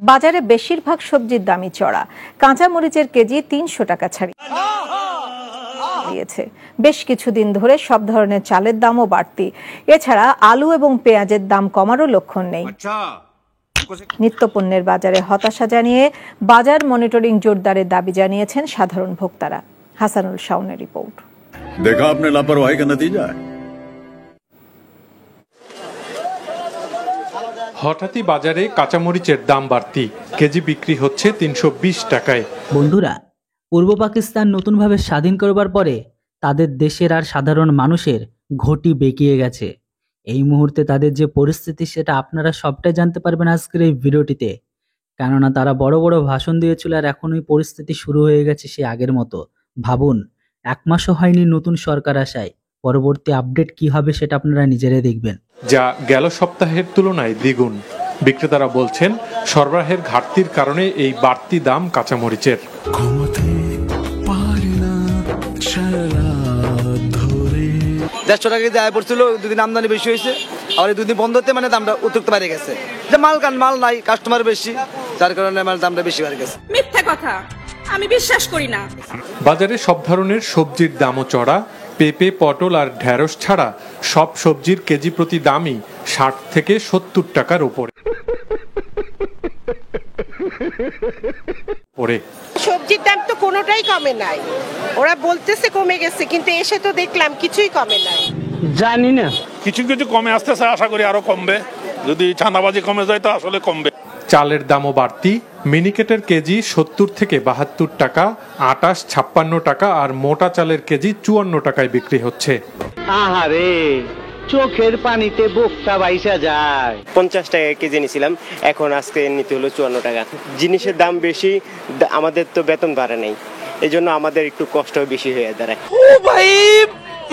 বাজারে বেশিরভাগ সবজির দামই চড়া। কাঁচা মরিচের কেজি ৩০০ টাকা ছাড়িয়েছে। বেশ কিছুদিন ধরে সব ধরনের চালের দামও বাড়তি। এছাড়া আলু এবং পেঁয়াজের দাম কমারও লক্ষণ নেই। নিত্যপণ্যের বাজারে হতাশা জানিয়ে বাজার মনিটরিং জোরদারের দাবি জানিয়েছেন সাধারণ ভোক্তারা। হাসানুল শাওনের রিপোর্ট। দেখা আপনি লাপরওয়াহি কা নতিজা। হঠাৎই বাজারে কাঁচামরিচের দাম বাড়তি, কেজি বিক্রি হচ্ছে ৩২০ টাকায়। বন্ধুরা, পূর্ব পাকিস্তান নতুনভাবে স্বাধীন করবার পরে তাদের দেশের আর সাধারণ মানুষের ঘটি বেঁকিয়ে গেছে। এই মুহূর্তে তাদের যে পরিস্থিতি সেটা আপনারা সবটাই জানতে পারবেন আজকের এই ভিডিওটিতে। কেননা তারা বড় বড় ভাষণ দিয়েছিল আর এখন ওই পরিস্থিতি শুরু হয়ে গেছে সে আগের মতো। ভাবুন, ১ মাসও হয়নি নতুন সরকার আসায়, পরবর্তী আপডেট কি হবে সেটা আপনারা নিজেরাই দেখবেন। যা গেল সপ্তাহের তুলনায় দ্বিগুণ। বিক্রেতারা বলছেন সরবরাহের ঘাটতির কারণে এই বাড়তি দাম কাঁচামরিচের। ১৫০ টাকা কেজি আয় পড়ছিল, দুদিন আমদানি বেশি হয়েছে, আবার 2 দিন বন্ধ হতে মানে দামটা অতিরিক্ত বেড়ে গেছে। যে মাল নাই, কাস্টমার বেশি, যার কারণে দামটা বেশি বেড়ে গেছে। মিথ্যা কথা, আমি বিশ্বাস করি না। বাজারে সব ধরনের সবজির দামও চড়া। পেঁপে, পটল আর ঢেঁড়স ছাড়া সব সবজির কেজি প্রতি দামই ৬০ থেকে ৭০ টাকার উপরে। সবজির দাম তো কোনোটাই কমে নাই। ওরা বলতেছে কমে গেছে, কিন্তু এসে তো দেখলাম কিছুই কমে নাই। জানি না, কিছু কমে আসতেছে, আশা করি আরো কমবে। যদি চাঁদাবাজি কমে যায় তো আসলে কমবে। চালের দামও বাড়তি। মিনিকেটের কেজি ৭০ থেকে ৭২ টাকা, আটাশ ৫৬ টাকা আর মোটা চালের কেজি ৫৪ টাকায় বিক্রি হচ্ছে। আহারে, চোখের পানিতে বুকটা বাইসা যায়। ৫০ টাকা কেজি নিয়েছিলাম, এখন আজকে নিতে হলো ৫৪ টাকা। জিনিসের দাম বেশি, আমাদের তো বেতন বাড়ে নাই, এই জন্য আমাদের একটু কষ্ট বেশি হয়ে দাঁড়ায়। ও ভাই,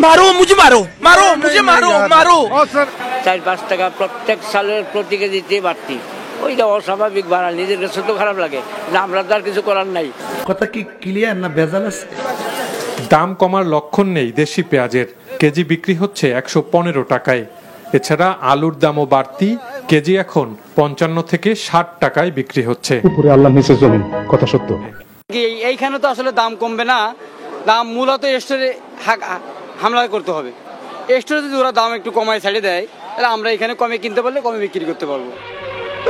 মারো মুঝে, মারো। ৪-৫ টাকা প্রত্যেক সালের প্রতি কেজিতে বাড়তি। ওইটা অস্বাভাবিক বাড়া, নিজের কাছে তো খারাপ লাগে না, আমরা তো আর কিছু করার নাই। কথা কি ক্লিয়ার না ভেজাল আছে? দাম কমার লক্ষণ নেই দেশি পেঁয়াজের, কেজি বিক্রি হচ্ছে ১১৫ টাকায়। এছাড়া আলুর দামও বাড়তি, কেজি এখন ৫৫ থেকে ৬০ টাকায় বিক্রি হচ্ছে। উপরে আল্লাহ নিচে জমিন, কথা সত্য। এইখানে তো আসলে দাম কমবে না, দাম মূলত স্টোরে হামলা করতে হবে। স্টোরে যদি ওরা দাম একটু কমায় ছাড়ে দেয়, তাহলে আমরা এখানে কমে কিনতে পারলে কমে বিক্রি করতে পারবো।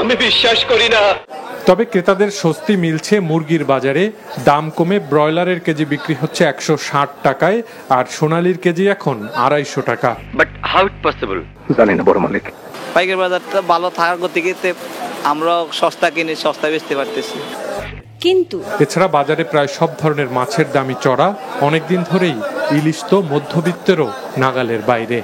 আমি বিশ্বাস করি না। তবে ক্রেতাদের স্বস্তি মিলছে মুরগির বাজারে। দাম কমে ব্রয়লারের কেজি বিক্রি হচ্ছে ১৬০ টাকায় আর সোনালীর কেজি এখন ২৫০ টাকা। বাট হাউ ইট পসিবল, জানি না বড় মালিক। পাইকারি বাজারটা ভালো থাকার গতিকে আমরা সস্তা কিনে সস্তা বেচতে পারতেছি। কিন্তু এছাড়া বাজারে প্রায় সব ধরনের মাছের দামই চড়া। অনেকদিন ধরেই ইলিশ তো মধ্যবিত্তেরও নাগালের বাইরে।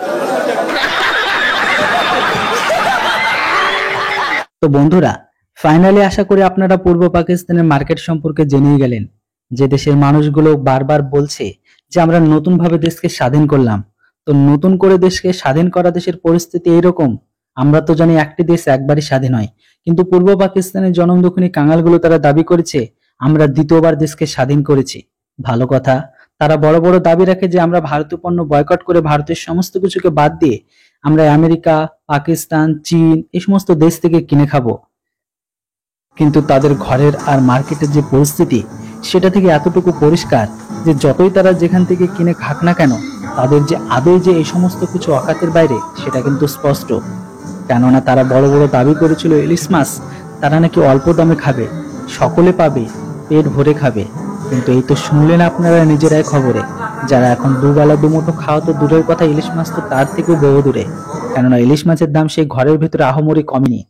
তো বন্ধুরা, ফাইনালি আশা করি আপনারা পূর্ব পাকিস্তানের মার্কেট সম্পর্কে জেনেই গেলেন, যে দেশের মানুষগুলো বারবার বলছে যে আমরা নতুনভাবে দেশকে স্বাধীন করলাম। তো নতুন করে দেশকে স্বাধীন করা দেশের পরিস্থিতি এইরকম। আমরা তো জানি একটি দেশ একবারই স্বাধীন হয়, কিন্তু পূর্ব পাকিস্তানের জনমদুখিনী কাঙালগুলো তারা দাবি করেছে আমরা দ্বিতীয়বার দেশকে স্বাধীন করেছি। ভালো কথা, তারা বড় বড় দাবি রাখে যে আমরা ভারতীয় পণ্য বয়কট করে ভারতের সমস্ত কিছুকে বাদ দিয়ে আমরা আমেরিকা, পাকিস্তান, চীন এই সমস্ত দেশ থেকে কিনে খাবো। কিন্তু তাদের ঘরের আর মার্কেটের যে পরিস্থিতি সেটা থেকে এতটুকু পরিষ্কার যে যতই তারা যেখান থেকে কিনে খাক না কেন, তাদের যে আদৌ যে এই সমস্ত কিছু অকাতের বাইরে সেটা কিন্তু স্পষ্ট। কেননা তারা বড় বড় দাবি করেছিল ইলিশ মাছ তারা নাকি অল্প দামে খাবে, সকলে পাবে, পেট ভরে খাবে। কিন্তু এই তো শুনলেন আপনারা নিজেরাই খবরে, যারা এখন দুবেলা দুমুঠো খাওয়া তো দূরের কথা, ইলিশ মাছ তো তার থেকেও বহু দূরে। কেননা ইলিশ মাছের দাম সেই ঘরের ভেতরে আহামরি কমেনি।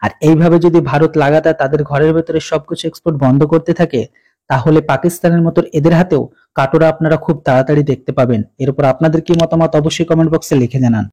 আর এইভাবে যদি ভারত লাগাতার তাদের ঘরের ভেতরে সবকিছু এক্সপোর্ট বন্ধ করতে থাকে, তাহলে পাকিস্তানের মতো এদের হাতেও কাটোরা আপনারা খুব তাড়াতাড়ি দেখতে পাবেন। এর উপর আপনাদের কি মতামত অবশ্যই কমেন্ট বক্সে লিখে জানান।